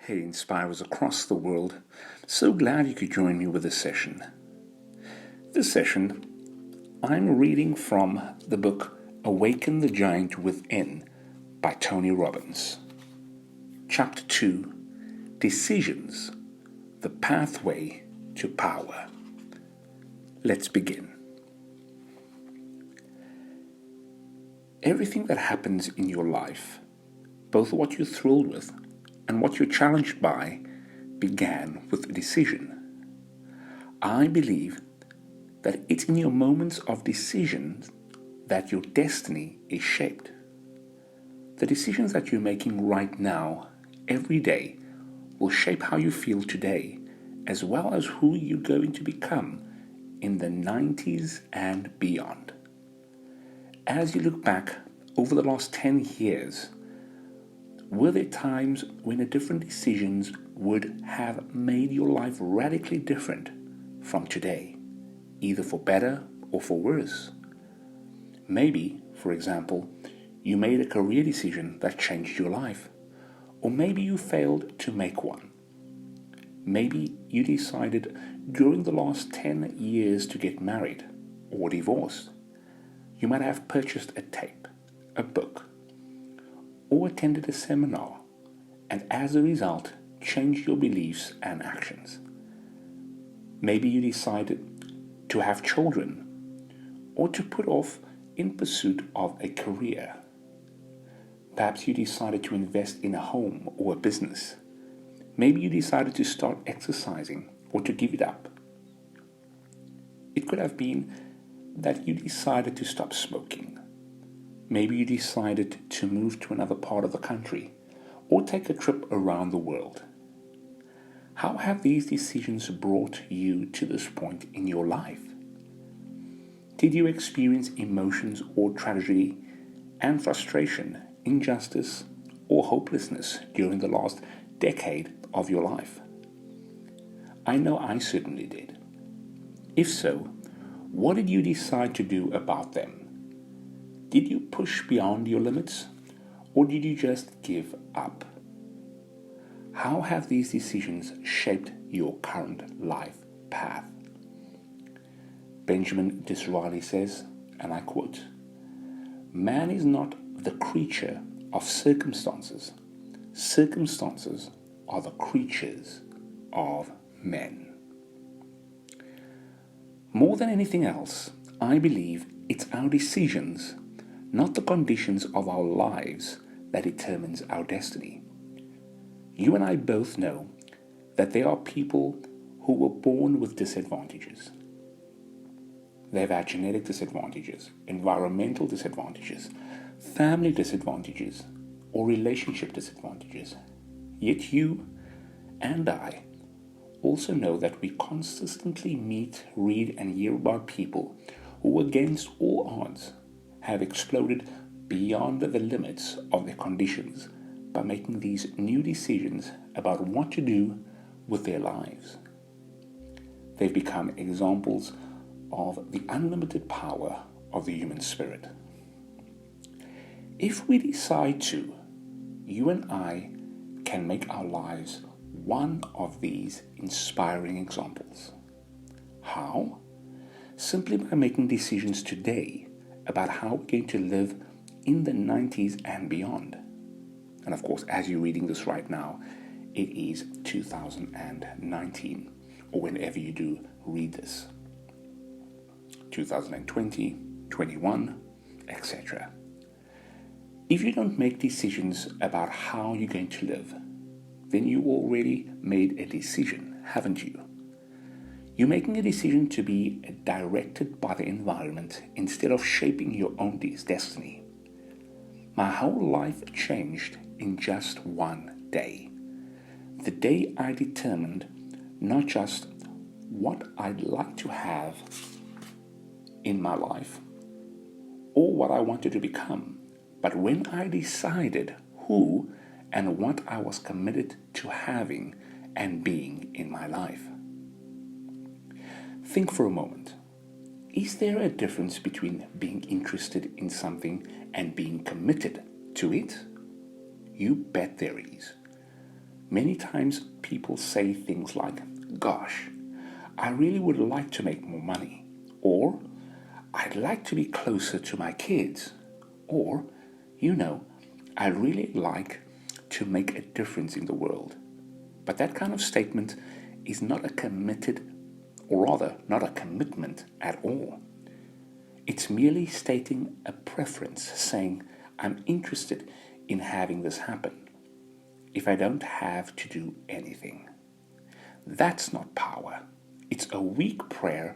Hey, inspirers across the world. So glad you could join me with this session. This session, I'm reading from the book Awaken the Giant Within by Tony Robbins. Chapter 2, Decisions, the Pathway to Power. Let's begin. Everything that happens in your life, both what you're thrilled with and what you're challenged by, began with a decision. I believe that it's in your moments of decision that your destiny is shaped. The decisions that you're making right now, every day, will shape how you feel today, as well as who you're going to become in the 90s and beyond. As you look back over the last 10 years, were there times when the different decisions would have made your life radically different from today, either for better or for worse? Maybe, for example, you made a career decision that changed your life, or maybe you failed to make one. Maybe you decided during the last 10 years to get married or divorced. You might have purchased a tape, a book, or attended a seminar, and as a result, changed your beliefs and actions. Maybe you decided to have children, or to put off in pursuit of a career. Perhaps you decided to invest in a home or a business. Maybe you decided to start exercising or to give it up. It could have been that you decided to stop smoking. Maybe you decided to move to another part of the country or take a trip around the world. How have these decisions brought you to this point in your life? Did you experience emotions or tragedy and frustration, injustice or hopelessness during the last decade of your life? I know I certainly did. If so, what did you decide to do about them? Did you push beyond your limits, or did you just give up? How have these decisions shaped your current life path? Benjamin Disraeli says, and I quote, "Man is not the creature of circumstances. Circumstances are the creatures of men." More than anything else, I believe it's our decisions, not the conditions of our lives, that determines our destiny. You and I both know that there are people who were born with disadvantages. They've had genetic disadvantages, environmental disadvantages, family disadvantages, or relationship disadvantages. Yet you and I also know that we consistently meet, read, and hear about people who, against all odds, have exploded beyond the limits of their conditions by making these new decisions about what to do with their lives. They've become examples of the unlimited power of the human spirit. If we decide to, you and I can make our lives one of these inspiring examples. How? Simply by making decisions today about how we're going to live in the 90s and beyond. And of course, as you're reading this right now, it is 2019, or whenever you do read this. 2020, 21, etc. If you don't make decisions about how you're going to live, then you already made a decision, haven't you? You're making a decision to be directed by the environment instead of shaping your own destiny. My whole life changed in just one day. The day I determined not just what I'd like to have in my life or what I wanted to become, but when I decided who and what I was committed to having and being in my life. Think for a moment. Is there a difference between being interested in something and being committed to it? You bet there is. Many times people say things like, "Gosh, I really would like to make more money," or "I'd like to be closer to my kids," or, "I really like to make a difference in the world." But that kind of statement is not a committed, or rather, not a commitment at all. It's merely stating a preference, saying, "I'm interested in having this happen if I don't have to do anything." That's not power. It's a weak prayer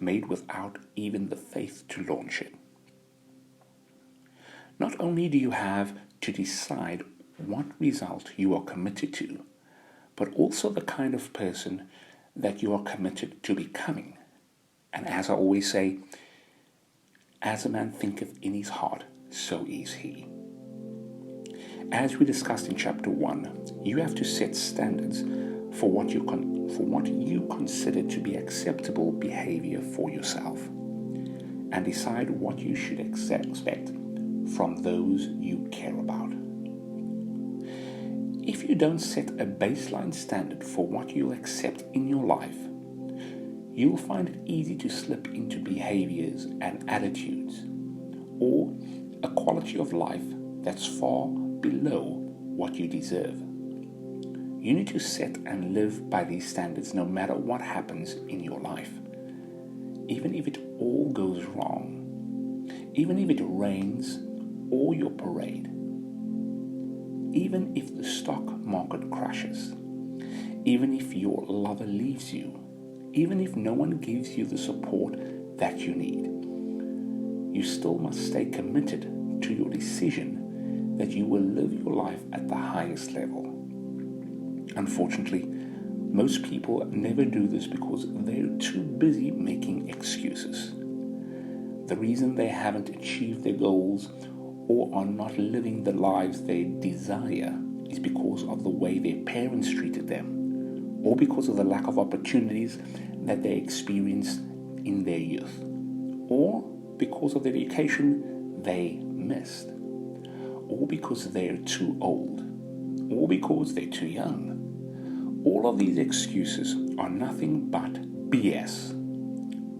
made without even the faith to launch it. Not only do you have to decide what result you are committed to, but also the kind of person that you are committed to becoming. And as I always say, as a man thinketh in his heart, so is he. As we discussed in chapter 1, you have to set standards for what you consider to be acceptable behavior for yourself, and decide what you should expect from those you care about. If you don't set a baseline standard for what you'll accept in your life, you'll find it easy to slip into behaviors and attitudes, or a quality of life that's far below what you deserve. You need to set and live by these standards no matter what happens in your life. Even if it all goes wrong, even if it rains or your parade, even if the stock market crashes, even if your lover leaves you, even if no one gives you the support that you need, you still must stay committed to your decision that you will live your life at the highest level. Unfortunately, most people never do this because they're too busy making excuses. The reason they haven't achieved their goals or are not living the lives they desire is because of the way their parents treated them, or because of the lack of opportunities that they experienced in their youth, or because of the education they missed, or because they're too old, or because they're too young. All of these excuses are nothing but BS,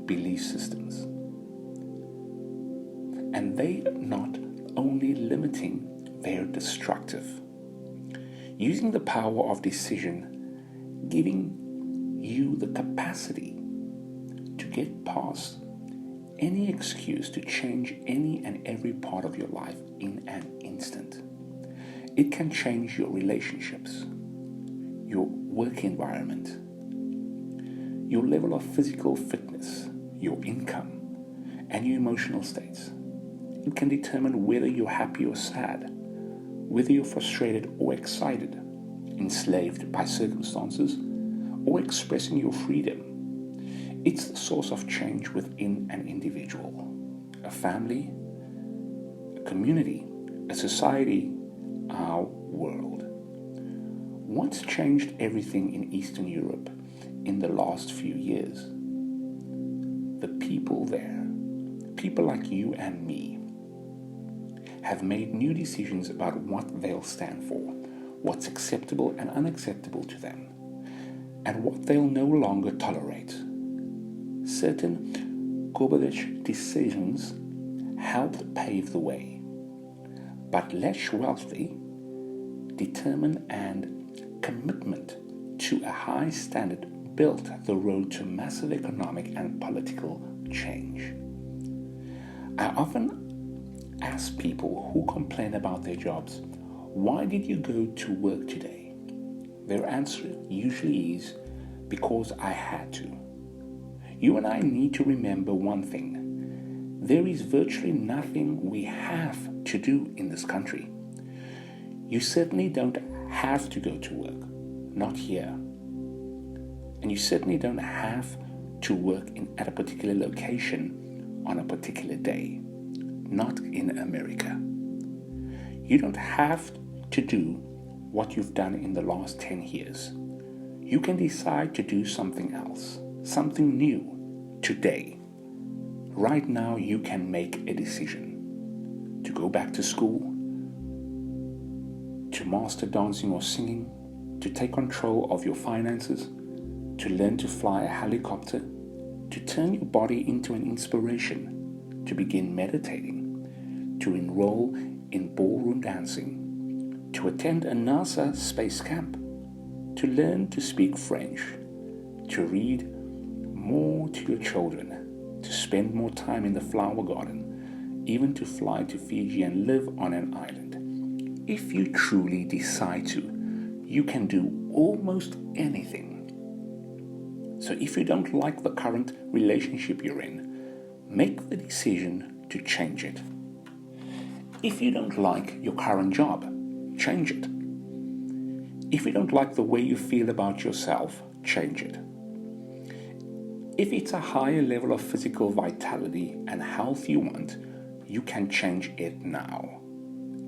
belief systems. And they are not only limiting, they're destructive. Using the power of decision, giving you the capacity to get past any excuse to change any and every part of your life in an instant. It can change your relationships, your work environment, your level of physical fitness, your income, and your emotional states. It can determine whether you're happy or sad, whether you're frustrated or excited, enslaved by circumstances, or expressing your freedom. It's the source of change within an individual, a family, a community, a society, our world. What's changed everything in Eastern Europe in the last few years? The people there, people like you and me, have made new decisions about what they'll stand for, what's acceptable and unacceptable to them, and what they'll no longer tolerate. Certain Gorbachev decisions helped pave the way, but less wealthy, determined and commitment to a high standard built the road to massive economic and political change. I often ask people who complain about their jobs, "Why did you go to work today?" Their answer usually is, "Because I had to." You and I need to remember one thing. There is virtually nothing we have to do in this country. You certainly don't have to go to work, not here. And you certainly don't have to work at a particular location on a particular day, not in America. You don't have to do what you've done in the last 10 years. You can decide to do something else, something new, today. Right now you can make a decision to go back to school, to master dancing or singing, to take control of your finances, to learn to fly a helicopter, to turn your body into an inspiration, to begin meditating, to enroll in ballroom dancing, to attend a NASA space camp, to learn to speak French, to read more to your children, to spend more time in the flower garden, even to fly to Fiji and live on an island. If you truly decide to, you can do almost anything. So if you don't like the current relationship you're in, make the decision to change it. If you don't like your current job, change it. If you don't like the way you feel about yourself, change it. If it's a higher level of physical vitality and health you want, you can change it now.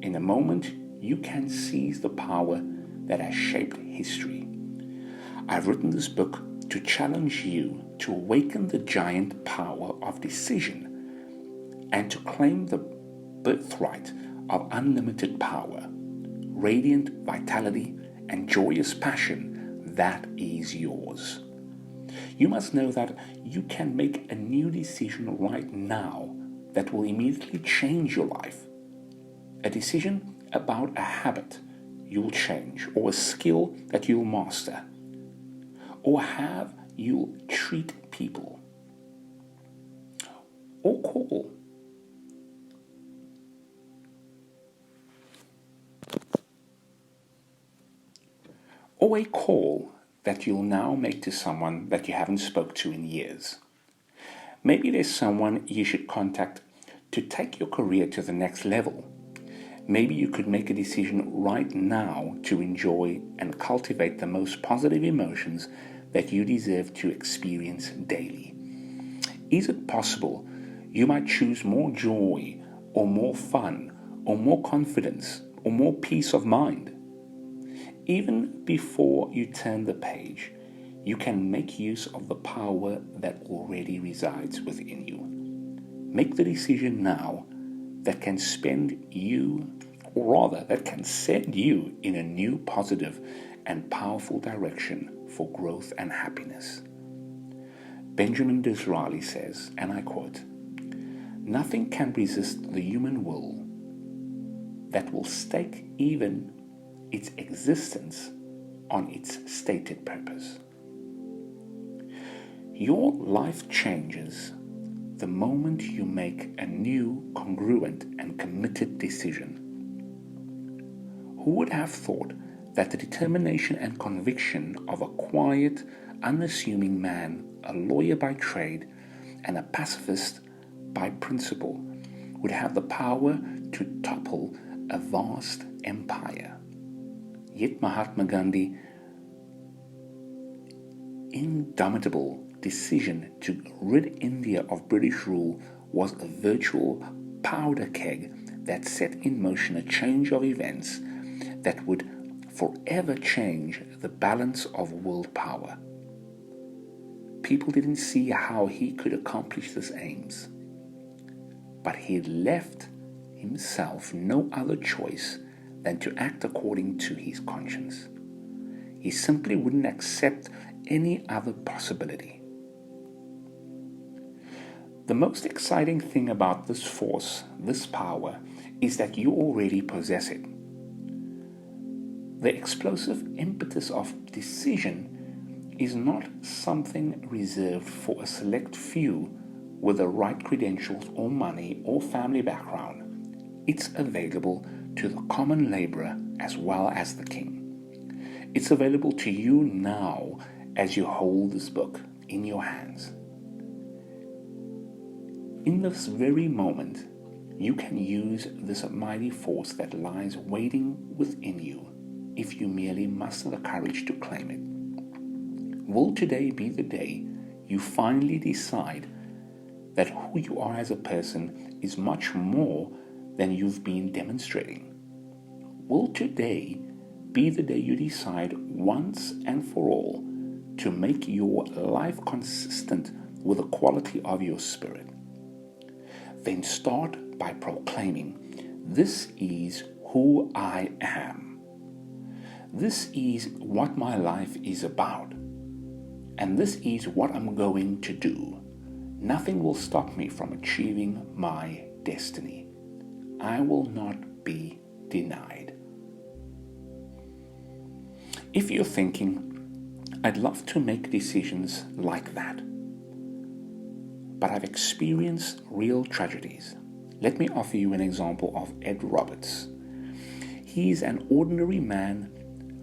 In a moment, you can seize the power that has shaped history. I've written this book to challenge you to awaken the giant power of decision and to claim the birthright of unlimited power, radiant vitality, and joyous passion that is yours. You must know that you can make a new decision right now that will immediately change your life. A decision about a habit you'll change, or a skill that you'll master, or how you'll treat people, or call. Or a call that you'll now make to someone that you haven't spoke to in years. Maybe there's someone you should contact to take your career to the next level. Maybe you could make a decision right now to enjoy and cultivate the most positive emotions that you deserve to experience daily. Is it possible you might choose more joy, or more fun, or more confidence, or more peace of mind? Even before you turn the page, you can make use of the power that already resides within you. Make the decision now that can send you in a new positive and powerful direction for growth and happiness. Benjamin Disraeli says, and I quote, "Nothing can resist the human will that will stake even its existence on its stated purpose." Your life changes the moment you make a new, congruent, and committed decision. Who would have thought that the determination and conviction of a quiet, unassuming man, a lawyer by trade, and a pacifist by principle, would have the power to topple a vast empire? Yet Mahatma Gandhi's indomitable decision to rid India of British rule was a virtual powder keg that set in motion a change of events that would forever change the balance of world power. People didn't see how he could accomplish his aims, but he left himself no other choice than to act according to his conscience. He simply wouldn't accept any other possibility. The most exciting thing about this force, this power, is that you already possess it. The explosive impetus of decision is not something reserved for a select few with the right credentials or money or family background. It's available to the common laborer as well as the king. It's available to you now as you hold this book in your hands. In this very moment, you can use this mighty force that lies waiting within you if you merely muster the courage to claim it. Will today be the day you finally decide that who you are as a person is much more than you've been demonstrating? Will today be the day you decide once and for all to make your life consistent with the quality of your spirit? Then start by proclaiming, "This is who I am. This is what my life is about, and this is what I'm going to do. Nothing will stop me from achieving my destiny. I will not be denied. If you're thinking, I'd love to make decisions like that, but I've experienced real tragedies, let me offer you an example of Ed Roberts. He's an ordinary man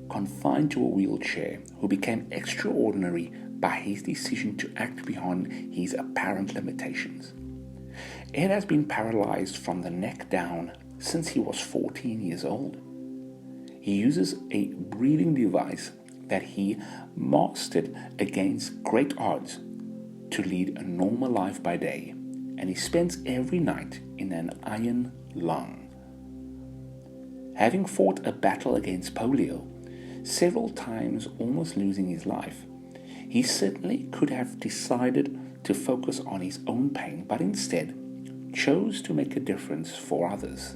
confined to a wheelchair who became extraordinary by his decision to act beyond his apparent limitations. Ed has been paralyzed from the neck down since he was 14 years old. He uses a breathing device that he mastered against great odds to lead a normal life by day, and he spends every night in an iron lung. Having fought a battle against polio, several times almost losing his life, he certainly could have decided to focus on his own pain, but instead chose to make a difference for others.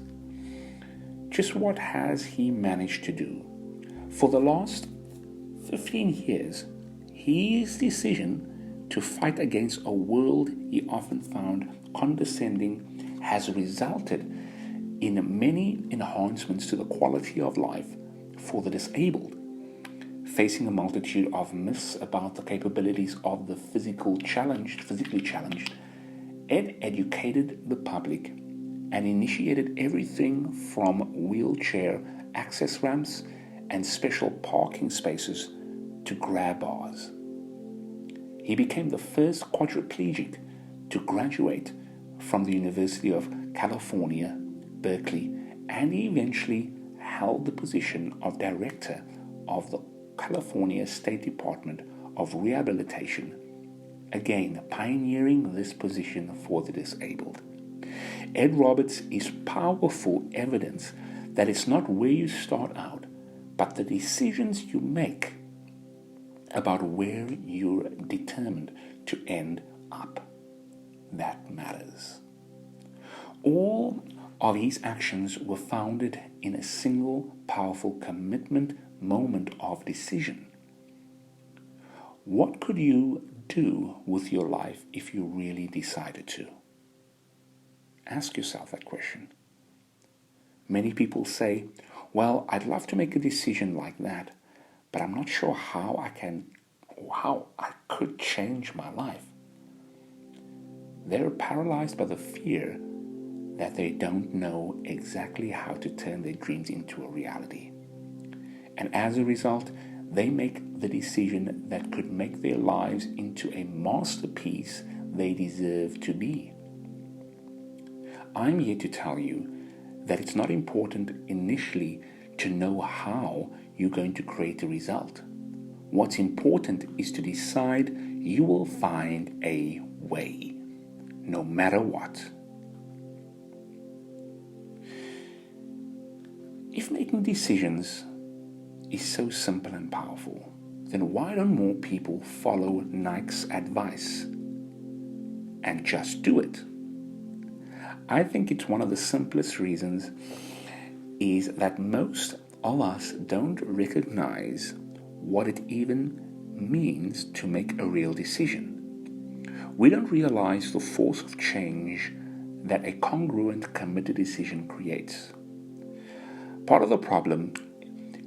Just what has he managed to do? For the last 15 years, his decision to fight against a world he often found condescending has resulted in many enhancements to the quality of life for the disabled. Facing a multitude of myths about the capabilities of the physically challenged, Ed educated the public and initiated everything from wheelchair access ramps and special parking spaces to grab bars. He became the first quadriplegic to graduate from the University of California, Berkeley, and he eventually held the position of director of the California State Department of Rehabilitation, again pioneering this position for the disabled. Ed Roberts is powerful evidence that it's not where you start out, but the decisions you make about where you're determined to end up that matters. All of his actions were founded in a single powerful commitment moment of decision. What could you do with your life if you really decided to? Ask yourself that question. Many people say, well, I'd love to make a decision like that, but I'm not sure how I could change my life. They're paralyzed by the fear that they don't know exactly how to turn their dreams into a reality. And as a result, they make the decision that could make their lives into a masterpiece they deserve to be. I'm here to tell you that it's not important initially to know how you're going to create a result. What's important is to decide you will find a way, no matter what. If making decisions is so simple and powerful, then why don't more people follow Nike's advice and just do it? I think it's one of the simplest reasons is that most of us don't recognize what it even means to make a real decision. We don't realize the force of change that a congruent, committed decision creates. Part of the problem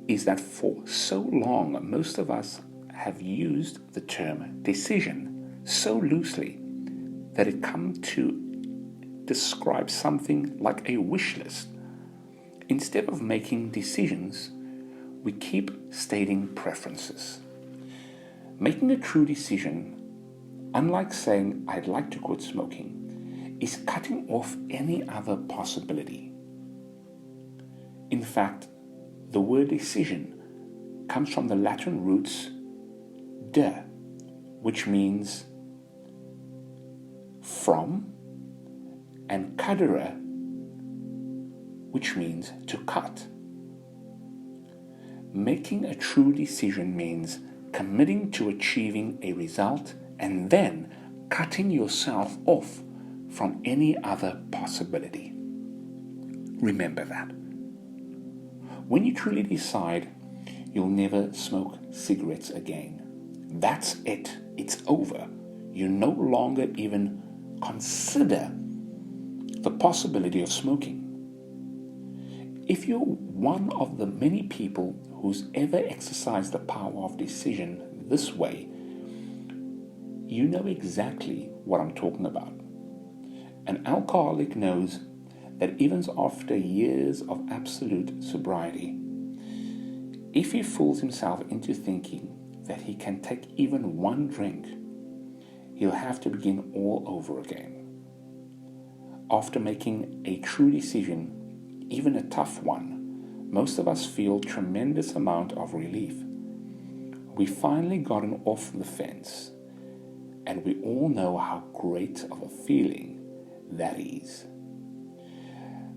is that for so long, most of us have used the term decision so loosely that it comes to describe something like a wish list. Instead of making decisions, we keep stating preferences. Making a true decision, unlike saying I'd like to quit smoking, is cutting off any other possibility. In fact, the word decision comes from the Latin roots de, which means from, and cadere, which means to cut. Making a true decision means committing to achieving a result and then cutting yourself off from any other possibility. Remember that. When you truly decide, you'll never smoke cigarettes again. That's it. It's over. You no longer even consider the possibility of smoking. If you're one of the many people who's ever exercised the power of decision this way, you know exactly what I'm talking about. An alcoholic knows that even after years of absolute sobriety, if he fools himself into thinking that he can take even one drink, he'll have to begin all over again. After making a true decision, even a tough one, most of us feel tremendous amount of relief. We've finally gotten off the fence, and we all know how great of a feeling that is.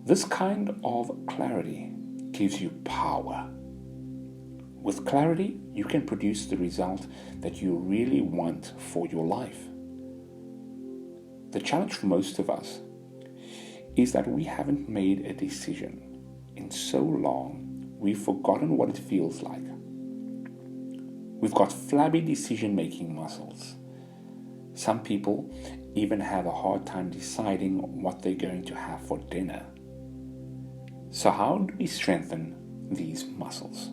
This kind of clarity gives you power. With clarity, you can produce the result that you really want for your life. The challenge for most of us is that we haven't made a decision in so long, we've forgotten what it feels like. We've got flabby decision-making muscles. Some people even have a hard time deciding what they're going to have for dinner. So how do we strengthen these muscles?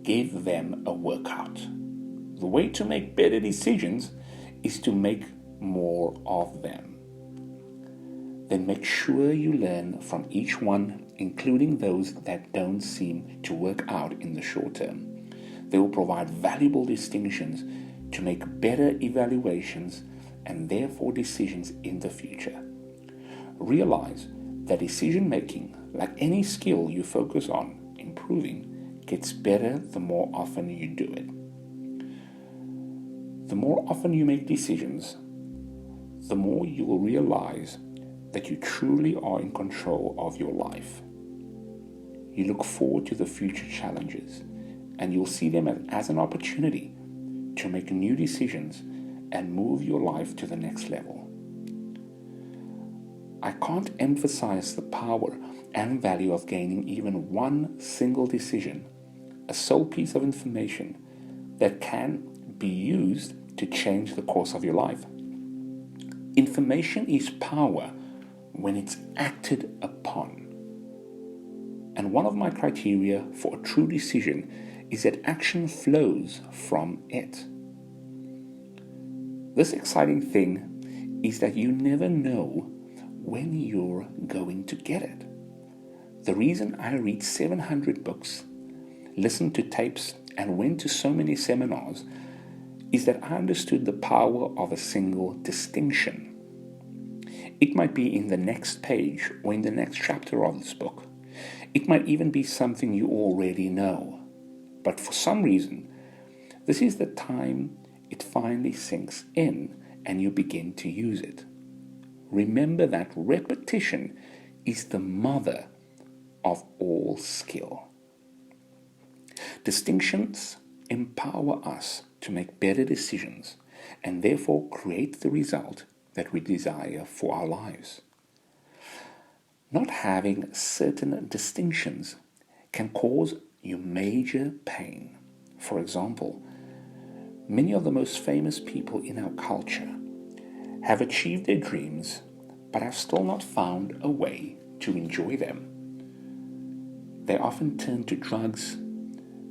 Give them a workout. The way to make better decisions is to make more of them. Then make sure you learn from each one, including those that don't seem to work out in the short term. They will provide valuable distinctions to make better evaluations and therefore decisions in the future. Realize that decision making, like any skill you focus on improving, gets better the more often you do it. The more often you make decisions, the more you will realize that you truly are in control of your life. You look forward to the future challenges, and you'll see them as an opportunity to make new decisions and move your life to the next level. I can't emphasize the power and value of gaining even one single decision, a sole piece of information that can be used to change the course of your life. Information is power when it's acted upon. And one of my criteria for a true decision is that action flows from it. This exciting thing is that you never know when you're going to get it. The reason I read 700 books, listen to tapes, and went to so many seminars is that I understood the power of a single distinction. It might be in the next page or in the next chapter of this book. It might even be something you already know. But for some reason, this is the time it finally sinks in and you begin to use it. Remember that repetition is the mother of all skill. Distinctions empower us to make better decisions and therefore create the result that we desire for our lives. Not having certain distinctions can cause you major pain. For example, many of the most famous people in our culture have achieved their dreams but have still not found a way to enjoy them. They often turn to drugs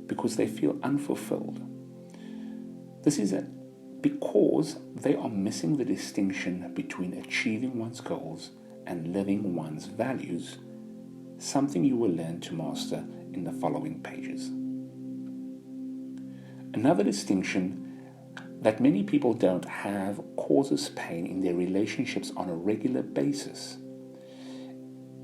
because they feel unfulfilled. This is because they are missing the distinction between achieving one's goals and living one's values, something you will learn to master in the following pages. Another distinction that many people don't have causes pain in their relationships on a regular basis.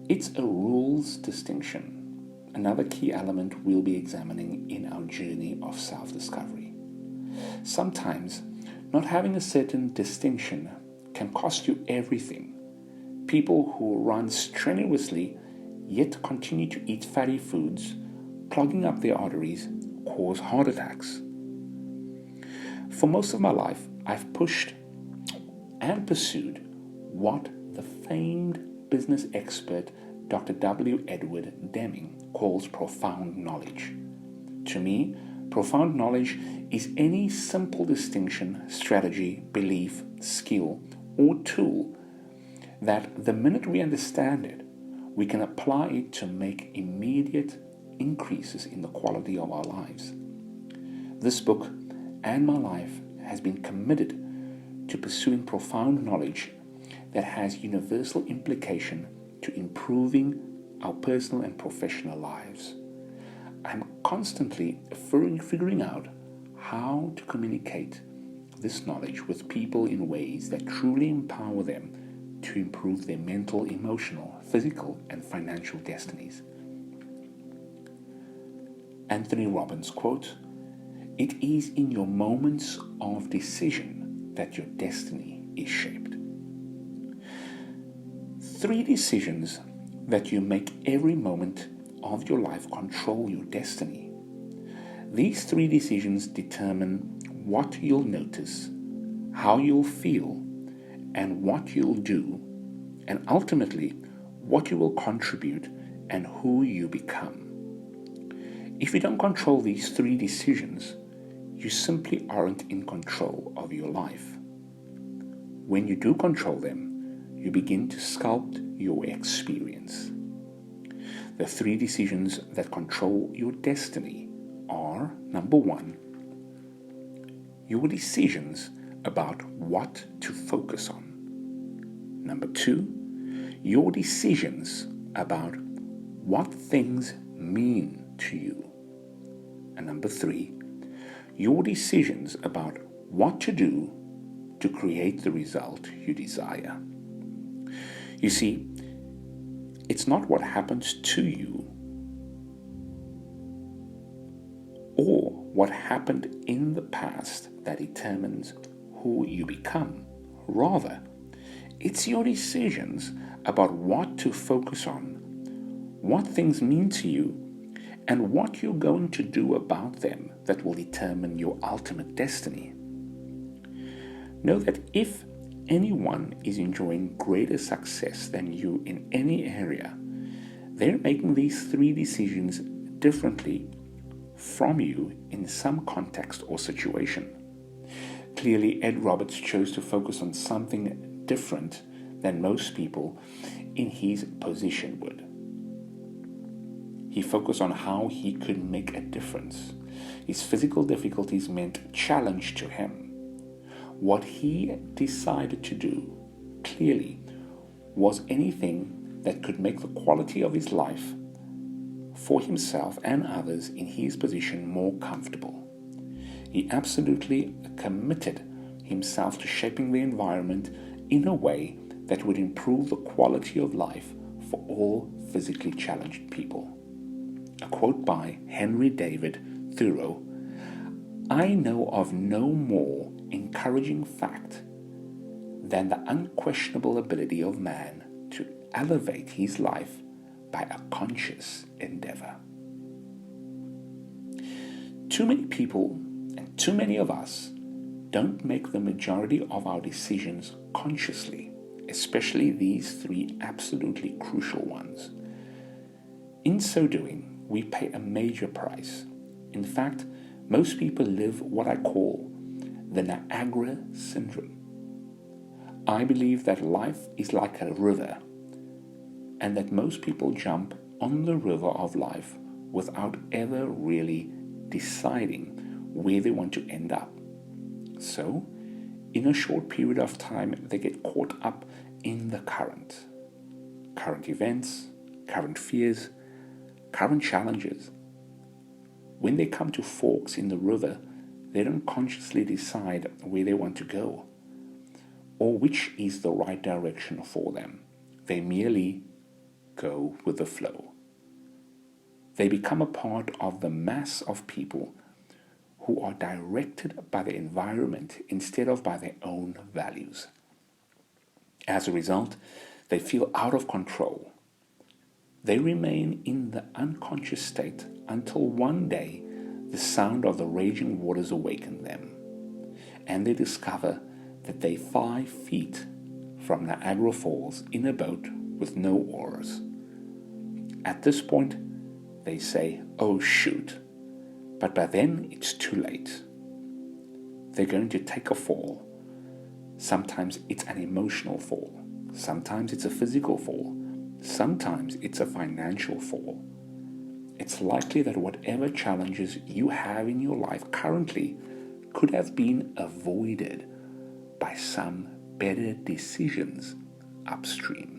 It's a rules distinction, another key element we'll be examining in our journey of self-discovery. Sometimes, not having a certain distinction can cost you everything. People who run strenuously yet continue to eat fatty foods, clogging up their arteries, cause heart attacks. For most of my life, I've pushed and pursued what the famed business expert Dr. W. Edward Deming calls profound knowledge. To me, profound knowledge is any simple distinction, strategy, belief, skill, or tool that the minute we understand it, we can apply it to make immediate increases in the quality of our lives. This book and my life has been committed to pursuing profound knowledge that has universal implication to improving our personal and professional lives. I'm constantly figuring out how to communicate this knowledge with people in ways that truly empower them to improve their mental, emotional, physical, and financial destinies. Anthony Robbins quote, "It is in your moments of decision that your destiny is shaped." 3 decisions that you make every moment of your life control your destiny. These 3 decisions determine what you'll notice, how you'll feel, and what you'll do, and ultimately what you will contribute and who you become. If you don't control these 3 decisions, you simply aren't in control of your life. When you do control them, you begin to sculpt your experience. The 3 decisions that control your destiny are: number 1, your decisions about what to focus on. Number 2, your decisions about what things mean to you. And number 3, your decisions about what to do to create the result you desire. You see, it's not what happens to you or what happened in the past that determines who you become. Rather, it's your decisions about what to focus on, what things mean to you, and what you're going to do about them that will determine your ultimate destiny. Know that if anyone is enjoying greater success than you in any area, they're making these 3 decisions differently from you in some context or situation. Clearly, Ed Roberts chose to focus on something different than most people in his position would. He focused on how he could make a difference. His physical difficulties meant challenge to him. What he decided to do, clearly, was anything that could make the quality of his life for himself and others in his position more comfortable. He absolutely committed himself to shaping the environment in a way that would improve the quality of life for all physically challenged people. A quote by Henry David Thoreau, "I know of no more encouraging fact than the unquestionable ability of man to elevate his life by a conscious endeavor." Too many people and too many of us don't make the majority of our decisions consciously, especially these 3 absolutely crucial ones. In so doing, we pay a major price. In fact, most people live what I call the Niagara syndrome. I believe that life is like a river, and that most people jump on the river of life without ever really deciding where they want to end up. So, in a short period of time, they get caught up in the current events, current fears, current challenges. When they come to forks in the river, they don't consciously decide where they want to go or which is the right direction for them. They merely go with the flow. They become a part of the mass of people who are directed by the environment instead of by their own values. As a result, they feel out of control. They remain in the unconscious state until one day the sound of the raging waters awaken them, and they discover that they're 5 feet from Niagara Falls in a boat with no oars. At this point, they say, "Oh shoot, But by then, it's too late. They're going to take a fall. Sometimes it's an emotional fall. Sometimes it's a physical fall. Sometimes it's a financial fall. It's likely that whatever challenges you have in your life currently could have been avoided by some better decisions upstream.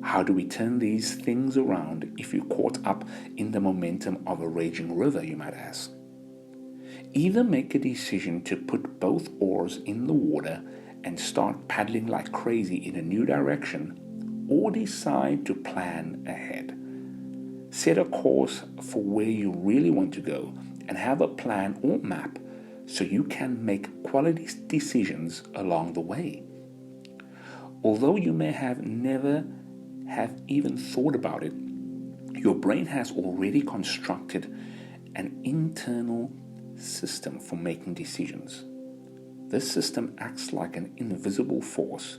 How do we turn these things around if you're caught up in the momentum of a raging river, you might ask? Either make a decision to put both oars in the water and start paddling like crazy in a new direction, or decide to plan ahead. Set a course for where you really want to go and have a plan or map so you can make quality decisions along the way. Although you may have never have even thought about it, your brain has already constructed an internal system for making decisions. This system acts like an invisible force,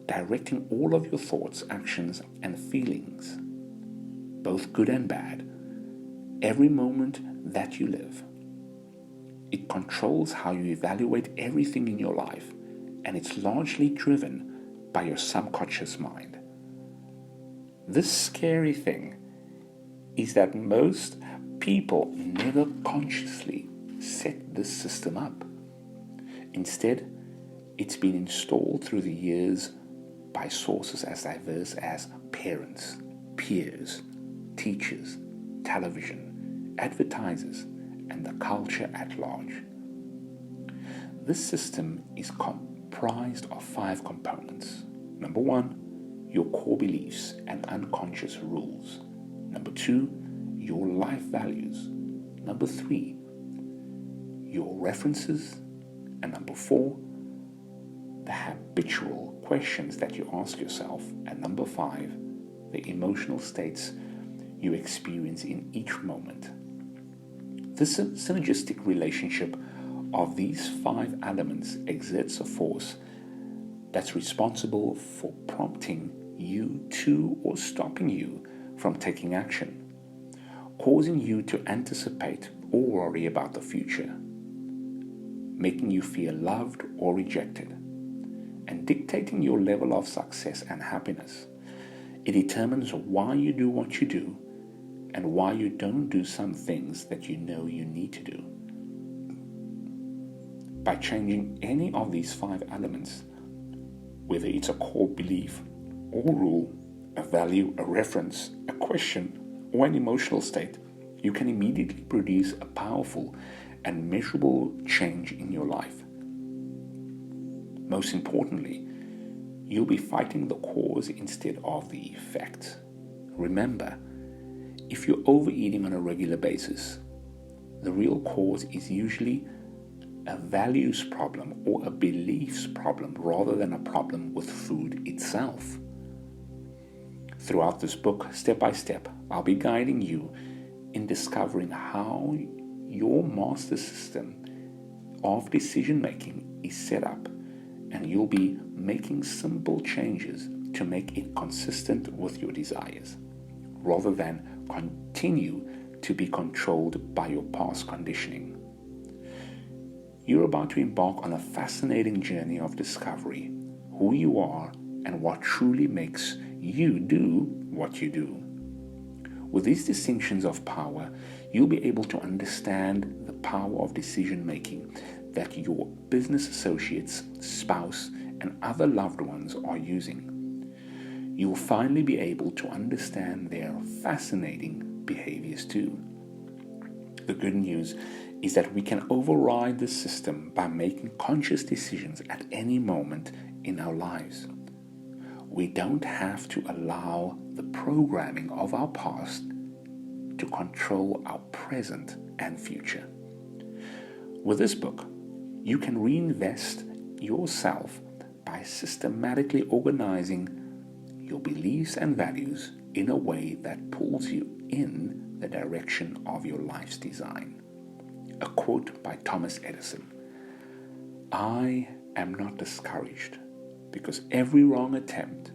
directing all of your thoughts, actions, and feelings, both good and bad, every moment that you live. It controls how you evaluate everything in your life, and it's largely driven by your subconscious mind. This scary thing is that most people never consciously set this system up. Instead, it's been installed through the years by sources as diverse as parents, peers, teachers, television, advertisers, and the culture at large. This system is comprised of 5 components. Number 1, your core beliefs and unconscious rules. Number 2, your life values. Number 3, your references. And number 4, the habitual questions that you ask yourself. And number 5, the emotional states you experience in each moment. This synergistic relationship of these 5 elements exerts a force that's responsible for prompting you to or stopping you from taking action, causing you to anticipate or worry about the future, making you feel loved or rejected, and dictating your level of success and happiness. It determines why you do what you do and why you don't do some things that you know you need to do. By changing any of these 5 elements, whether it's a core belief or rule, a value, a reference, a question, or an emotional state, you can immediately produce a powerful and measurable change in your life. Most importantly, you'll be fighting the cause instead of the effect. Remember, if you're overeating on a regular basis, the real cause is usually a values problem or a beliefs problem rather than a problem with food itself. Throughout this book, step by step, I'll be guiding you in discovering how your master system of decision making is set up, and you'll be making simple changes to make it consistent with your desires, rather than continue to be controlled by your past conditioning. You're about to embark on a fascinating journey of discovery, who you are and what truly makes you do what you do. With these distinctions of power, you'll be able to understand the power of decision making that your business associates, spouse, and other loved ones are using. You'll finally be able to understand their fascinating behaviors too. The good news is that we can override the system by making conscious decisions at any moment in our lives. We don't have to allow the programming of our past to control our present and future. With this book, you can reinvest yourself by systematically organizing your beliefs and values in a way that pulls you in the direction of your life's design. A quote by Thomas Edison: "I am not discouraged, because every wrong attempt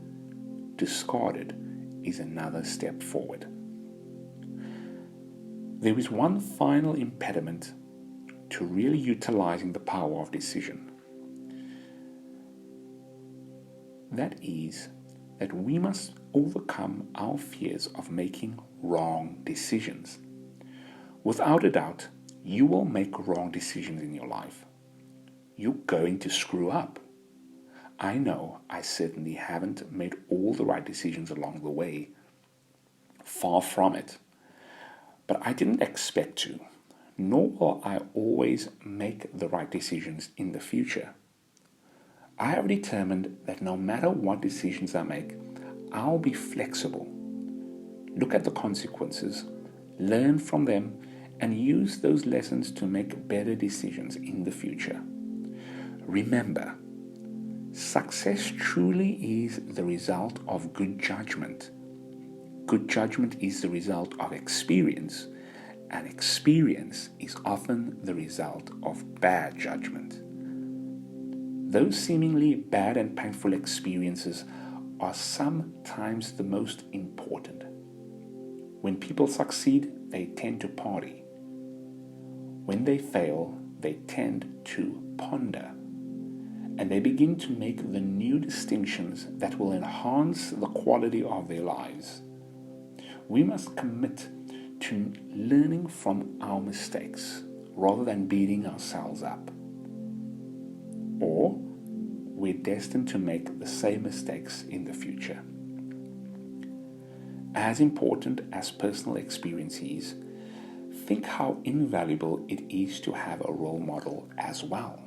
discarded is another step forward." There is one final impediment to really utilizing the power of decision. That is that we must overcome our fears of making wrong decisions. Without a doubt, you will make wrong decisions in your life. You're going to screw up. I know I certainly haven't made all the right decisions along the way. Far from it. But I didn't expect to, nor will I always make the right decisions in the future. I have determined that no matter what decisions I make, I'll be flexible. Look at the consequences, learn from them, and use those lessons to make better decisions in the future. Remember, success truly is the result of good judgment. Good judgment is the result of experience, and experience is often the result of bad judgment. Those seemingly bad and painful experiences are sometimes the most important. When people succeed, they tend to party. When they fail, they tend to ponder. And they begin to make the new distinctions that will enhance the quality of their lives. We must commit to learning from our mistakes rather than beating ourselves up. Or we're destined to make the same mistakes in the future. As important as personal experience is, think how invaluable it is to have a role model as well.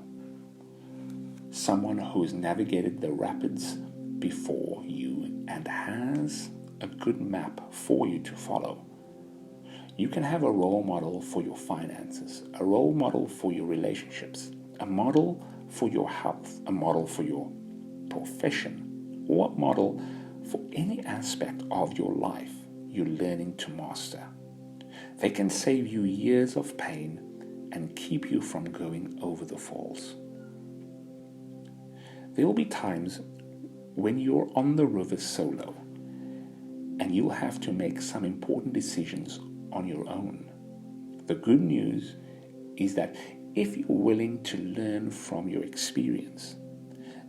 Someone who has navigated the rapids before you and has a good map for you to follow. You can have a role model for your finances, a role model for your relationships, a model for your health, a model for your profession, or a model for any aspect of your life you're learning to master. They can save you years of pain and keep you from going over the falls. There will be times when you're on the river solo and you'll have to make some important decisions on your own. The good news is that if you're willing to learn from your experience,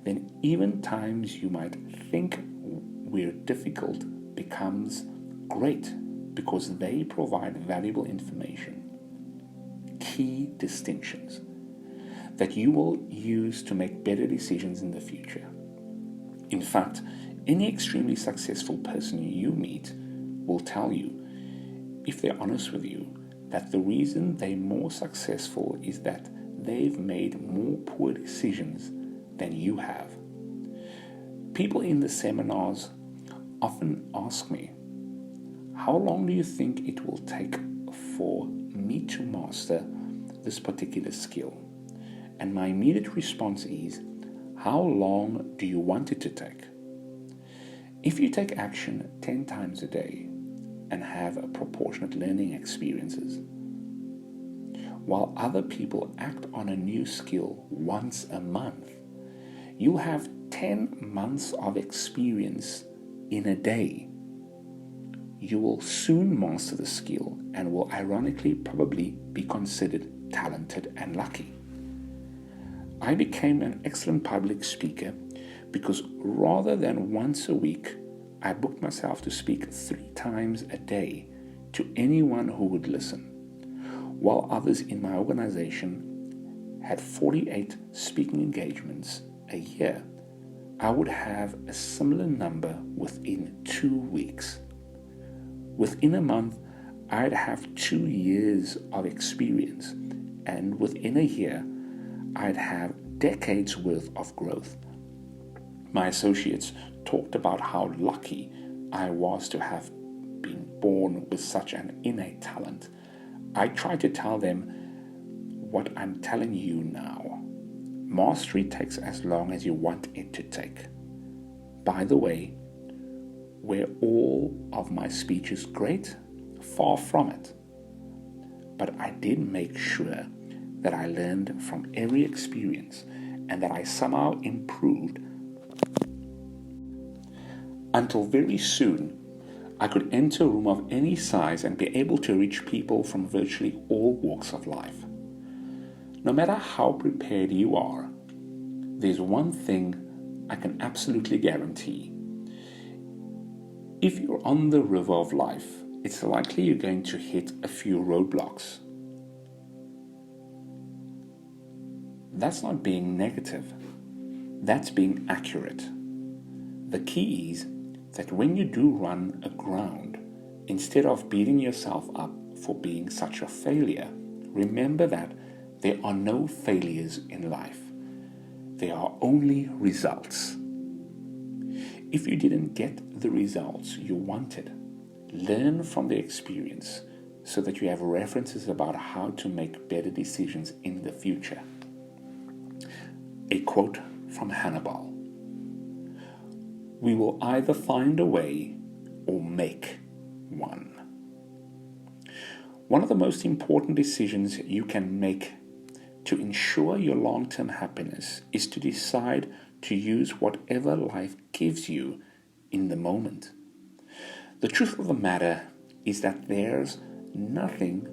then even times you might think were difficult becomes great because they provide valuable information, key distinctions that you will use to make better decisions in the future. In fact, any extremely successful person you meet will tell you, if they're honest with you, that the reason they're more successful is that they've made more poor decisions than you have. People in the seminars often ask me, how long do you think it will take for me to master this particular skill? And my immediate response is, how long do you want it to take? If you take action 10 times a day and have a proportionate learning experiences, while other people act on a new skill once a month, you'll have 10 months of experience in a day. You will soon master the skill and will ironically probably be considered talented and lucky. I became an excellent public speaker because rather than once a week, I booked myself to speak 3 times a day to anyone who would listen, while others in my organization had 48 speaking engagements a year. I would have a similar number within 2 weeks. Within a month, I'd have 2 years of experience, and within a year, I'd have decades worth of growth. My associates talked about how lucky I was to have been born with such an innate talent. I try to tell them what I'm telling you now. Mastery takes as long as you want it to take. By the way, were all of my speeches great? Far from it. But I did make sure that I learned from every experience and that I somehow improved until very soon I could enter a room of any size and be able to reach people from virtually all walks of life. No matter how prepared you are, there's one thing I can absolutely guarantee. If you're on the river of life, it's likely you're going to hit a few roadblocks. That's not being negative. That's being accurate. The key is that when you do run aground, instead of beating yourself up for being such a failure, remember that there are no failures in life. There are only results. If you didn't get the results you wanted, learn from the experience so that you have references about how to make better decisions in the future. A quote from Hannibal: "We will either find a way or make one." One of the most important decisions you can make to ensure your long-term happiness is to decide to use whatever life gives you in the moment. The truth of the matter is that there's nothing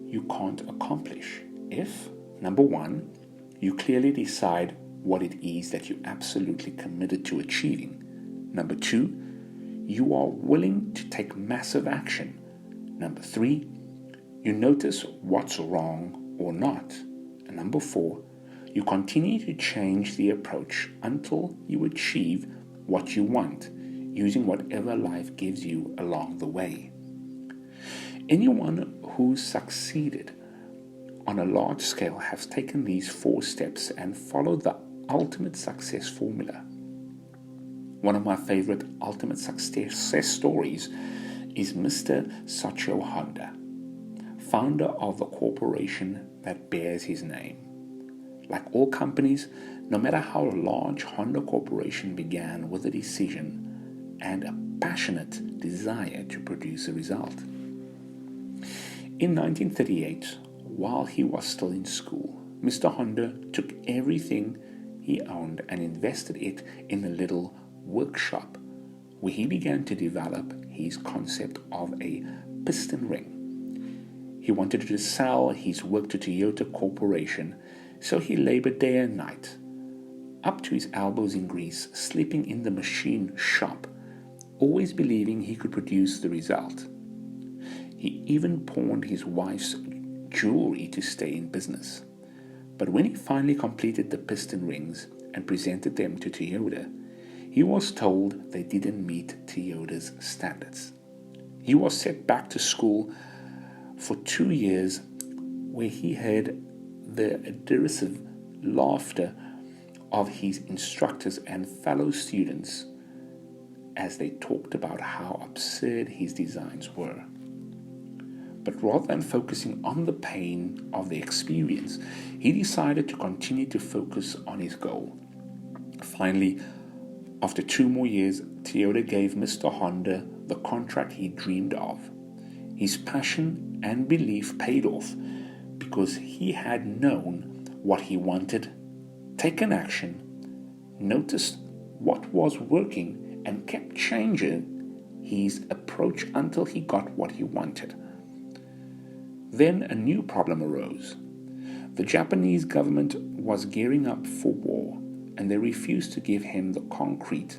you can't accomplish if, number one, you clearly decide what it is that you're absolutely committed to achieving. Number two, you are willing to take massive action. Number three, you notice what's wrong or not. And number four, you continue to change the approach until you achieve what you want, using whatever life gives you along the way. Anyone who's succeeded on a large scale has taken these 4 steps and followed the ultimate success formula. One of my favorite ultimate success stories is Mr. Sachio Honda, founder of the corporation that bears his name. Like all companies, no matter how large, Honda Corporation began with a decision and a passionate desire to produce a result. In 1938, while he was still in school, Mr. Honda took everything he owned and invested it in a little workshop where he began to develop his concept of a piston ring. He wanted to sell his work to Toyota Corporation, so he labored day and night, up to his elbows in grease, sleeping in the machine shop, always believing he could produce the result. He even pawned his wife's jewelry to stay in business. But when he finally completed the piston rings and presented them to Toyota, he was told they didn't meet Toyota's standards. He was sent back to school for 2 years, where he heard the derisive laughter of his instructors and fellow students as they talked about how absurd his designs were. But rather than focusing on the pain of the experience, he decided to continue to focus on his goal. Finally, after 2 more years, Toyota gave Mr. Honda the contract he dreamed of. His passion and belief paid off because he had known what he wanted, taken action, noticed what was working, and kept changing his approach until he got what he wanted. Then a new problem arose. The Japanese government was gearing up for war, and they refused to give him the concrete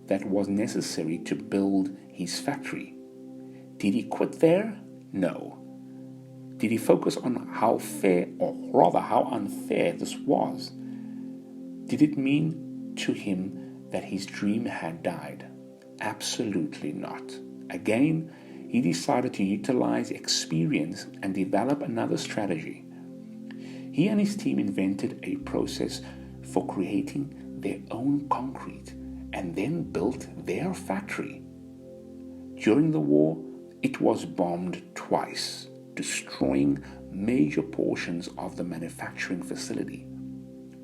that was necessary to build his factory. Did he quit there? No. Did he focus on how fair, or rather how unfair this was? Did it mean to him that his dream had died? Absolutely not. Again, he decided to utilize experience and develop another strategy. He and his team invented a process for creating their own concrete and then built their factory. During the war, it was bombed twice, destroying major portions of the manufacturing facility.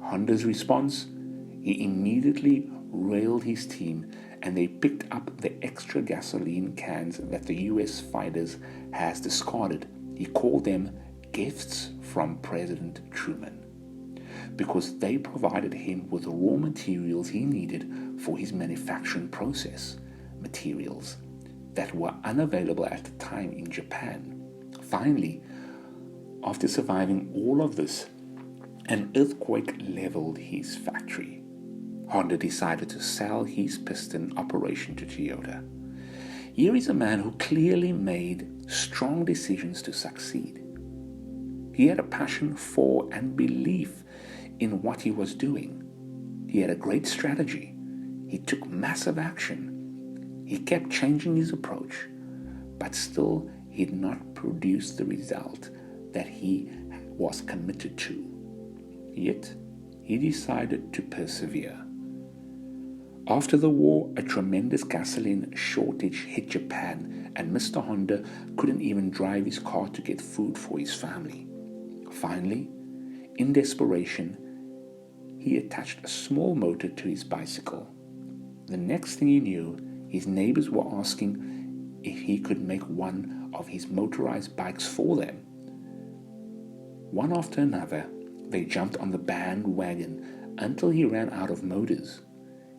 Honda's response? He immediately railed his team, and they picked up the extra gasoline cans that the US fighters has discarded. He called them gifts from President Truman, because they provided him with the raw materials he needed for his manufacturing process. Materials that were unavailable at the time in Japan. Finally, after surviving all of this, an earthquake leveled his factory. Honda decided to sell his piston operation to Toyota. Here is a man who clearly made strong decisions to succeed. He had a passion for and belief in what he was doing. He had a great strategy. He took massive action. He kept changing his approach, but still he did not produce the result that he was committed to. Yet, he decided to persevere. After the war, a tremendous gasoline shortage hit Japan, and Mr. Honda couldn't even drive his car to get food for his family. Finally, in desperation, he attached a small motor to his bicycle. The next thing he knew, his neighbors were asking if he could make one of his motorized bikes for them. One after another, they jumped on the bandwagon until he ran out of motors.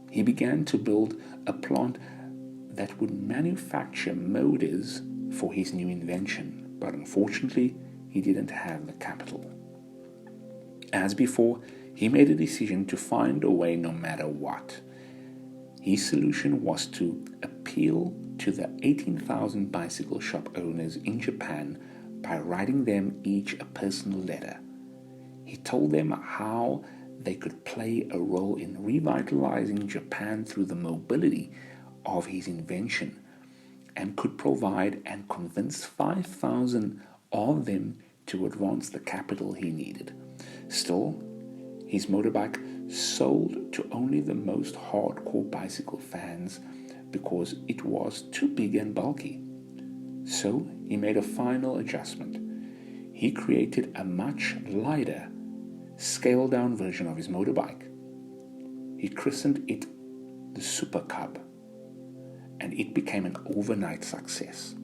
He began to build a plant that would manufacture motors for his new invention, but unfortunately, he didn't have the capital. As before, he made a decision to find a way no matter what. His solution was to appeal to the 18,000 bicycle shop owners in Japan by writing them each a personal letter. He told them how they could play a role in revitalizing Japan through the mobility of his invention, and could provide and convince 5,000 of them to advance the capital he needed. Still, his motorbike sold to only the most hardcore bicycle fans because it was too big and bulky. So he made a final adjustment. He created a much lighter, scaled-down version of his motorbike. He christened it the Super Cub, and it became an overnight success,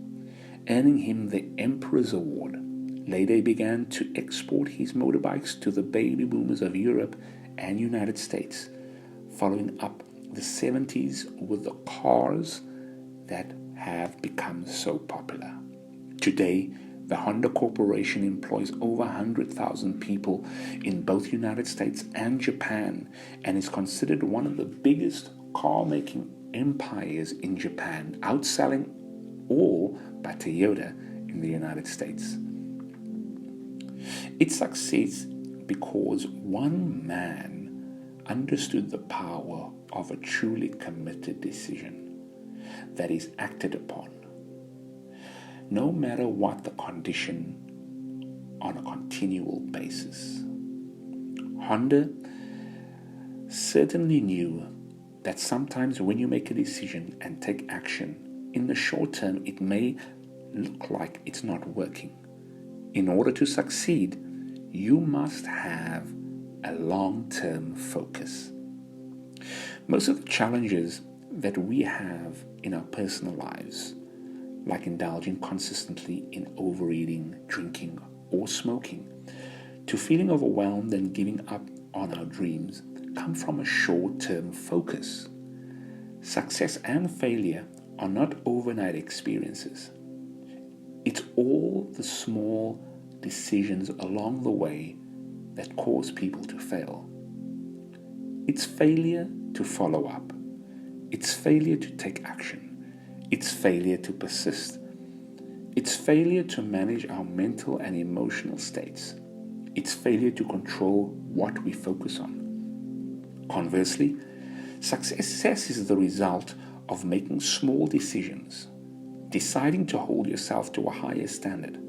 earning him the Emperor's Award. Later, he began to export his motorbikes to the baby boomers of Europe and United States, following up the 70s with the cars that have become so popular. Today, the Honda Corporation employs over 100,000 people in both United States and Japan, and is considered one of the biggest car-making empires in Japan, outselling all but Toyota in the United States. It succeeds because one man understood the power of a truly committed decision that is acted upon, no matter what the condition, on a continual basis. Honda certainly knew that sometimes when you make a decision and take action, in the short term it may look like it's not working. In order to succeed, you must have a long-term focus. Most of the challenges that we have in our personal lives, like indulging consistently in overeating, drinking, or smoking, to feeling overwhelmed and giving up on our dreams, come from a short-term focus. Success and failure are not overnight experiences. It's all the small decisions along the way that cause people to fail. It's failure to follow up. It's failure to take action. It's failure to persist. It's failure to manage our mental and emotional states. It's failure to control what we focus on. Conversely, success is the result of making small decisions, deciding to hold yourself to a higher standard,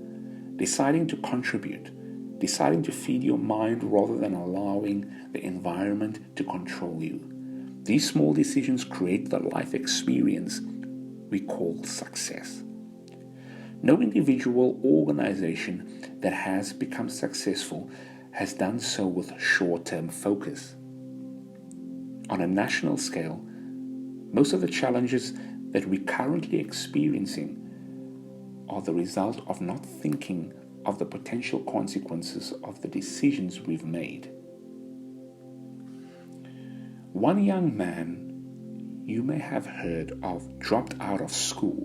deciding to contribute, deciding to feed your mind rather than allowing the environment to control you. These small decisions create the life experience we call success. No individual or organization that has become successful has done so with short-term focus. On a national scale, most of the challenges that we're currently experiencing are the result of not thinking of the potential consequences of the decisions we've made. One young man you may have heard of dropped out of school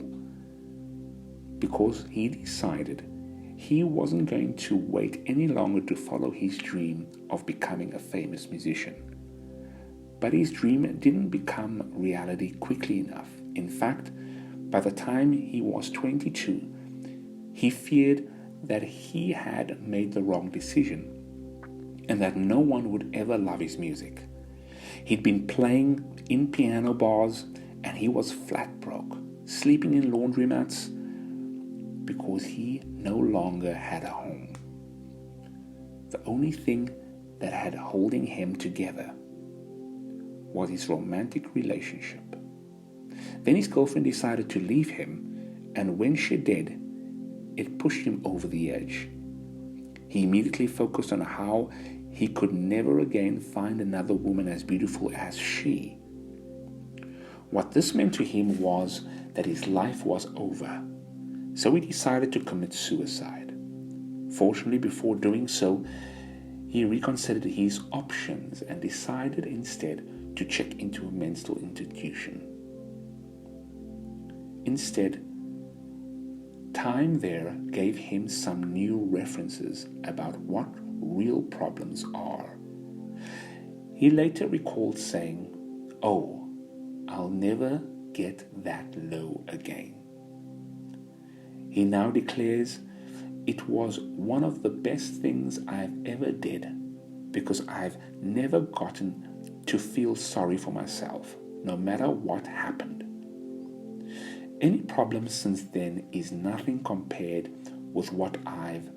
because he decided he wasn't going to wait any longer to follow his dream of becoming a famous musician. But his dream didn't become reality quickly enough. In fact, by the time he was 22, he feared that he had made the wrong decision and that no one would ever love his music. He'd been playing in piano bars and he was flat broke, sleeping in laundromats because he no longer had a home. The only thing that had holding him together was his romantic relationship. Then his girlfriend decided to leave him, and when she did, it pushed him over the edge. He immediately focused on how he could never again find another woman as beautiful as she. What this meant to him was that his life was over, so he decided to commit suicide. Fortunately, before doing so, he reconsidered his options and decided instead to check into a mental institution. Instead, time there gave him some new references about what real problems are. He later recalled saying, "Oh, I'll never get that low again." He now declares, "It was one of the best things I've ever did because I've never gotten to feel sorry for myself, no matter what happened. Any problem since then is nothing compared with what I've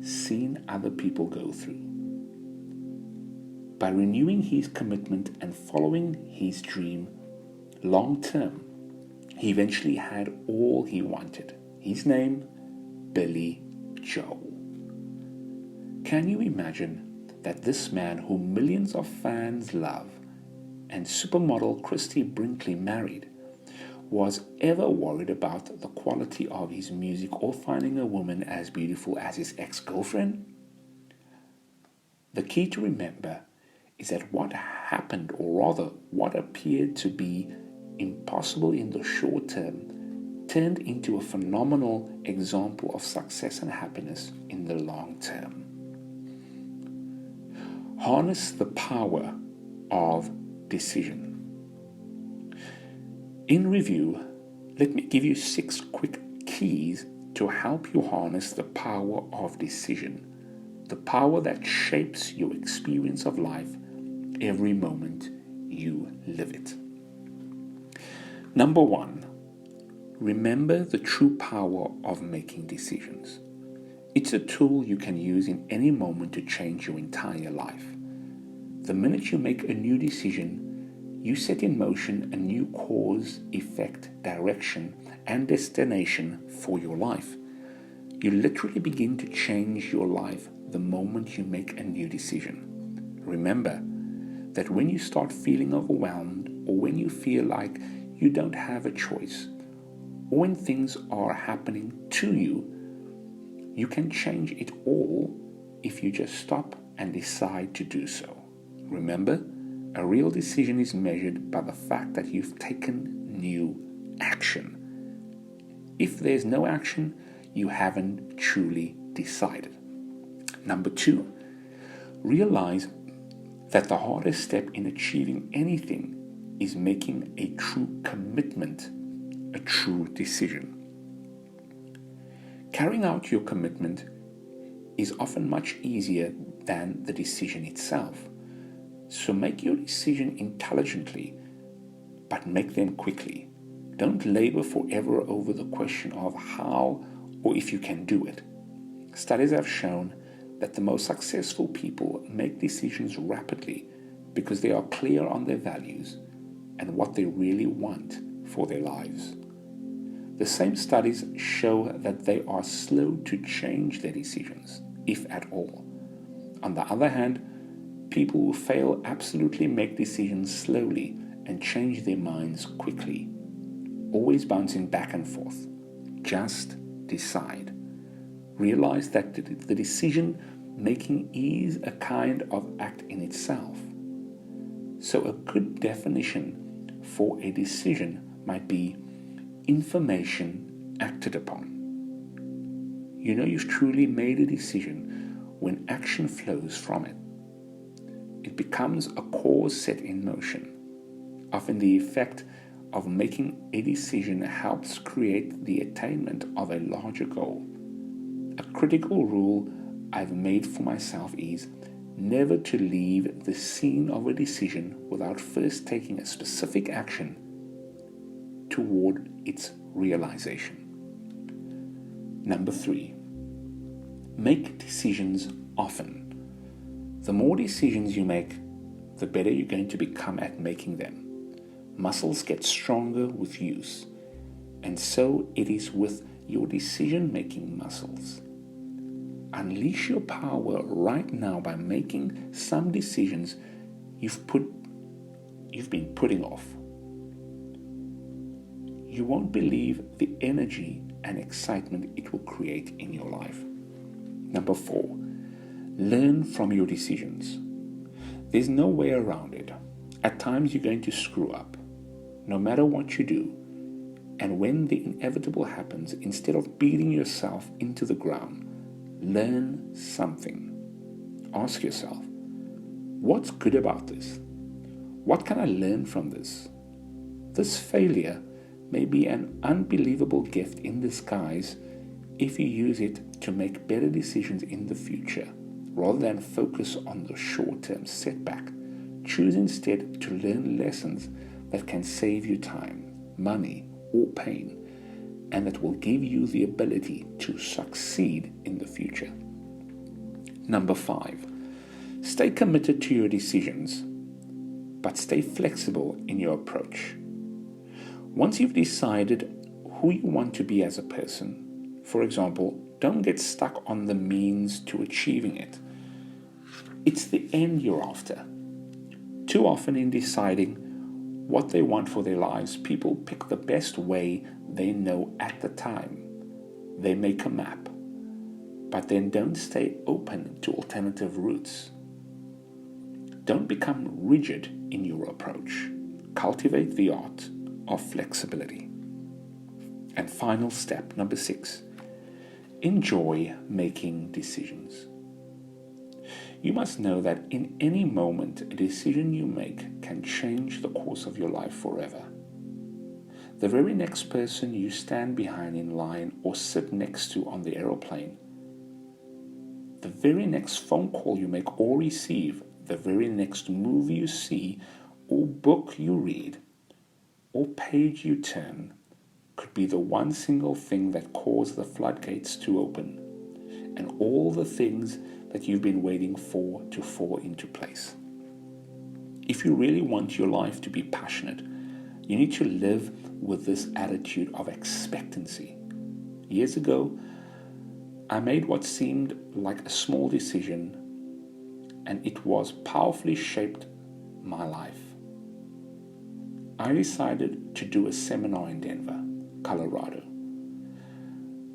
seen other people go through." By renewing his commitment and following his dream long term, he eventually had all he wanted. His name, Billy Joel. Can you imagine that this man whom millions of fans love and supermodel Christy Brinkley married was ever worried about the quality of his music or finding a woman as beautiful as his ex-girlfriend? The key to remember is that what happened, or rather what appeared to be impossible in the short term, turned into a phenomenal example of success and happiness in the long term. Harness the power of decision. In review, let me give you 6 quick keys to help you harness the power of decision, the power that shapes your experience of life every moment you live it. Number 1, remember the true power of making decisions. It's a tool you can use in any moment to change your entire life. The minute you make a new decision, you set in motion a new cause, effect, direction, and destination for your life. You literally begin to change your life the moment you make a new decision. Remember that when you start feeling overwhelmed, or when you feel like you don't have a choice, or when things are happening to you, you can change it all if you just stop and decide to do so. Remember, a real decision is measured by the fact that you've taken new action. If there's no action, you haven't truly decided. Number 2, realize that the hardest step in achieving anything is making a true commitment, a true decision. Carrying out your commitment is often much easier than the decision itself. So make your decision intelligently, but make them quickly. Don't labor forever over the question of how or if you can do it. Studies have shown that the most successful people make decisions rapidly because they are clear on their values and what they really want for their lives. The same studies show that they are slow to change their decisions, if at all. On the other hand, people who fail absolutely make decisions slowly and change their minds quickly, always bouncing back and forth. Just decide. Realize that the decision making is a kind of act in itself. So a good definition for a decision might be information acted upon. You know you've truly made a decision when action flows from it. It becomes a cause set in motion. Often the effect of making a decision helps create the attainment of a larger goal. A critical rule I've made for myself is never to leave the scene of a decision without first taking a specific action toward its realization. Number 3, make decisions often. The more decisions you make, the better you're going to become at making them. Muscles get stronger with use, and so it is with your decision-making muscles. Unleash your power right now by making some decisions you've been putting off. You won't believe the energy and excitement it will create in your life. Number 4, learn from your decisions. There's no way around it. At times you're going to screw up, no matter what you do. And when the inevitable happens, instead of beating yourself into the ground, learn something. Ask yourself, what's good about this? What can I learn from this? This failure may be an unbelievable gift in disguise if you use it to make better decisions in the future, rather than focus on the short-term setback. Choose instead to learn lessons that can save you time, money, or pain, and that will give you the ability to succeed in the future. Number 5, stay committed to your decisions, but stay flexible in your approach. Once you've decided who you want to be as a person, for example, don't get stuck on the means to achieving it. It's the end you're after. Too often in deciding what they want for their lives, people pick the best way they know at the time. They make a map, but then don't stay open to alternative routes. Don't become rigid in your approach. Cultivate the art of flexibility. And final step, number 6, enjoy making decisions. You must know that in any moment, a decision you make can change the course of your life forever. The very next person you stand behind in line or sit next to on the aeroplane, the very next phone call you make or receive, the very next movie you see or book you read or page you turn could be the one single thing that caused the floodgates to open and all the things that you've been waiting for to fall into place. If you really want your life to be passionate, you need to live with this attitude of expectancy. Years ago, I made what seemed like a small decision, and it was powerfully shaped my life. I decided to do a seminar in Denver, Colorado.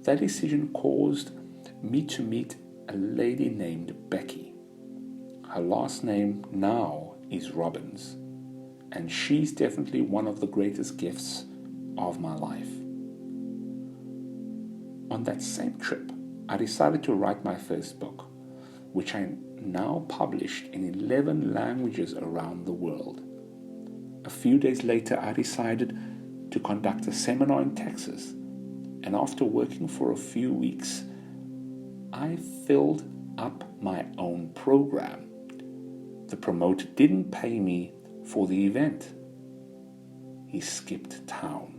That decision caused me to meet a lady named Becky. Her last name now is Robbins, and she's definitely one of the greatest gifts of my life. On that same trip, I decided to write my first book, which I now published in 11 languages around the world. A few days later, I decided to conduct a seminar in Texas, and after working for a few weeks, I filled up my own program. The promoter didn't pay me for the event. He skipped town.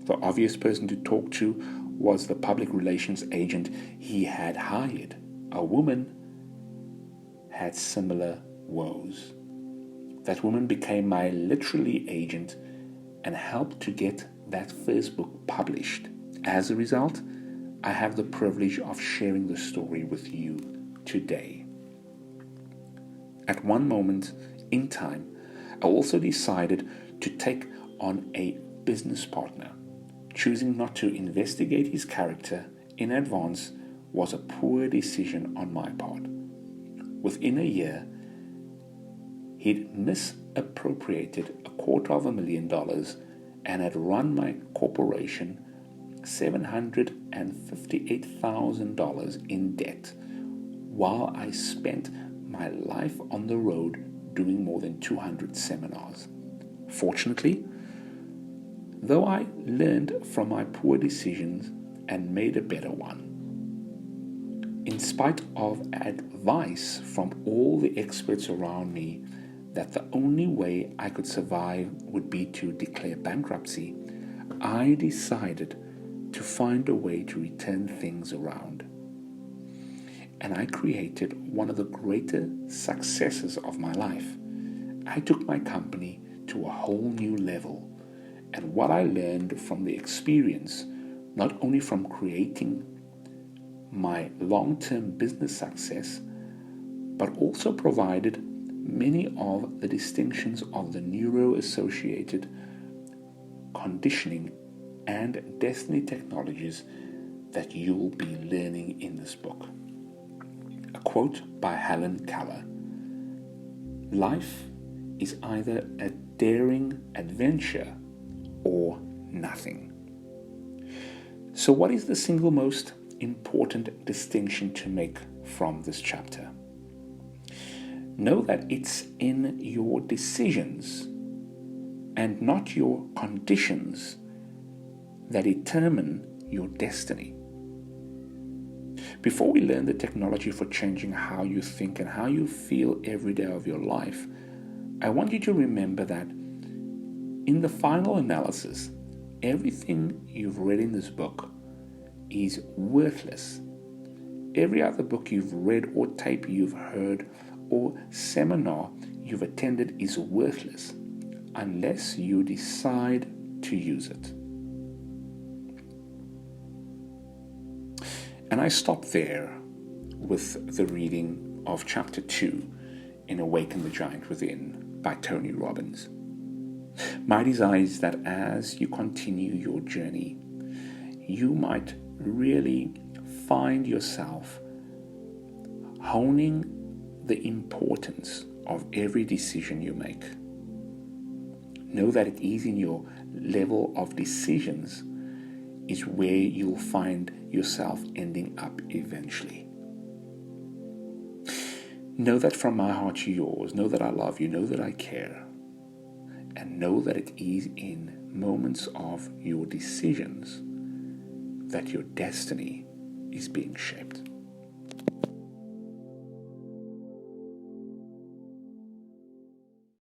The obvious person to talk to was the public relations agent he had hired. A woman had similar woes. That woman became my literary agent and helped to get that first book published. As a result, I have the privilege of sharing the story with you today. At one moment in time, I also decided to take on a business partner. Choosing not to investigate his character in advance was a poor decision on my part. Within a year, he'd misappropriated $250,000 and had run my corporation $758,000 in debt while I spent my life on the road doing more than 200 seminars. Fortunately, though I learned from my poor decisions and made a better one, in spite of advice from all the experts around me that the only way I could survive would be to declare bankruptcy, I decided to find a way to turn things around. And I created one of the greater successes of my life. I took my company to a whole new level. And what I learned from the experience, not only from creating my long-term business success, but also provided many of the distinctions of the neuro-associated conditioning and destiny technologies that you'll be learning in this book. A quote by Helen Keller: "Life is either a daring adventure or nothing." So what is the single most important distinction to make from this chapter? Know that it's in your decisions and not your conditions that determine your destiny. Before we learn the technology for changing how you think and how you feel every day of your life, I want you to remember that in the final analysis, everything you've read in this book is worthless. Every other book you've read or tape you've heard or seminar you've attended is worthless unless you decide to use it. And I stop there with the reading of chapter 2 in Awaken the Giant Within by Tony Robbins. My desire is that as you continue your journey, you might really find yourself honing the importance of every decision you make. Know that it is in your level of decisions is where you'll find yourself ending up eventually. Know that from my heart to yours, know that I love you, know that I care, and know that it is in moments of your decisions that your destiny is being shaped.